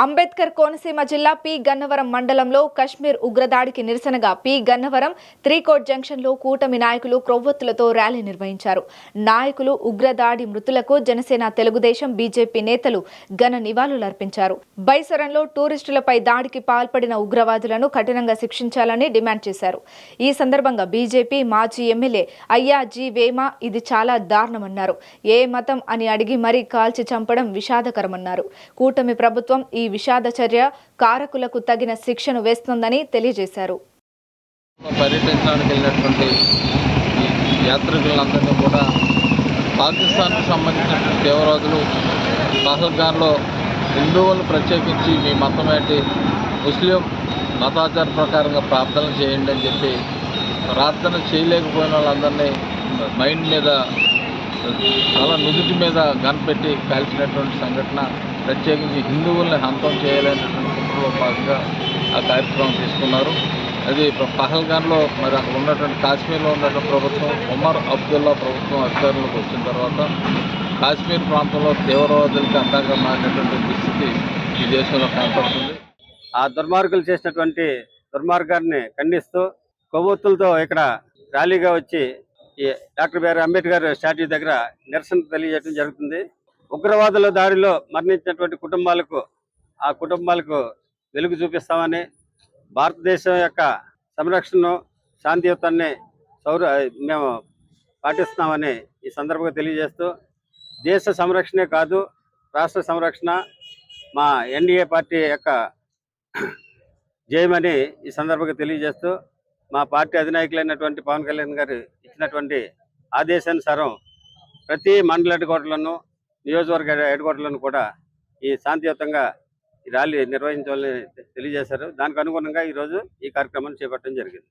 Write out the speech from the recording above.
అంబేద్కర్ కోనసీమ జిల్లా పి గన్నవరం మండలంలో కశ్మీర్ ఉగ్రదాడికి నిరసనగా పి గన్నవరం త్రీకోట్ జంక్షన్లో కూటమి నాయకులు క్రొవ్వొత్తులతో ర్యాలీ నిర్వహించారు. నాయకులు ఉగ్రదాడి మృతులకు జనసేన తెలుగుదేశం బీజేపీ నేతలు ఘన నివాళులర్పించారు. బైసరంలో టూరిస్టులపై దాడికి పాల్పడిన ఉగ్రవాదులను కఠినంగా శిక్షించాలని డిమాండ్ చేశారు. ఈ సందర్భంగా బీజేపీ మాజీ ఎమ్మెల్యే అయ్యాజీ వేమ ఇది చాలా దారుణమన్నారు. ఏ మతం అని అడిగి మరీ కాల్చి చంపడం విషాదకరమన్నారు. కూటమి ప్రభుత్వం ఈ విషాద చర్య కారకులకు తగిన శిక్షను వేస్తుందని తెలియజేశారు. పర్యటించడానికి వెళ్ళినటువంటి యాత్రికులందరినీ కూడా పాకిస్తాన్కు సంబంధించిన తీవ్రవాదులు పహల్గాన్లో హిందువులను ప్రత్యేకించి మీ మతం ఏంటి, ముస్లిం మతాచార ప్రకారంగా ప్రార్థన చేయండి అని చెప్పి ప్రార్థన చేయలేకపోయిన వాళ్ళందరినీ మైండ్ మీద చాలా నుదుటి మీద గన్ పెట్టి కాల్చినటువంటి సంఘటన, ప్రత్యేకించి హిందువుల్ని హంతం చేయాలనేటువంటి కుట్రలో భాగంగా ఆ కార్యక్రమం తీసుకున్నారు. అది పహల్గాన్లో మరి అక్కడ ఉన్నటువంటి కాశ్మీర్లో ఉన్నటువంటి ప్రభుత్వం ఉమర్ అబ్దుల్లా ప్రభుత్వం అధికారంలోకి వచ్చిన తర్వాత కాశ్మీర్ ప్రాంతంలో తీవ్రవాదులకి అంతగా మారినటువంటి దుస్థితి ఈ దేశంలో కనపడుతుంది. ఆ దుర్మార్గులు చేసినటువంటి దుర్మార్గాన్ని ఖండిస్తూ కొవ్వొత్తులతో ఇక్కడ ర్యాలీగా వచ్చి ఈ డాక్టర్ బిఆర్ అంబేద్కర్ స్టాట్యూ దగ్గర నిరసన తెలియజేయడం జరుగుతుంది. ఉగ్రవాదుల దాడిలో మరణించినటువంటి కుటుంబాలకు వెలుగు చూపిస్తామని, భారతదేశం యొక్క సంరక్షణను శాంతియుతాన్ని మేము పాటిస్తున్నామని ఈ సందర్భంగా తెలియజేస్తూ, దేశ సంరక్షణే కాదు రాష్ట్ర సంరక్షణ మా ఎన్డీఏ పార్టీ యొక్క జయమని ఈ సందర్భంగా తెలియజేస్తూ, మా పార్టీ అధినాయకులైనటువంటి పవన్ కళ్యాణ్ గారు ఇచ్చినటువంటి ఆదేశానుసారం ప్రతి మండల హెడ్ క్వార్టర్లను, నియోజకవర్గ హెడ్ క్వార్టర్లను కూడా ఈ శాంతియుతంగా ఈ ర్యాలీ నిర్వహించాలని తెలియజేశారు. దానికి అనుగుణంగా ఈరోజు ఈ కార్యక్రమాన్ని చేపట్టడం జరిగింది.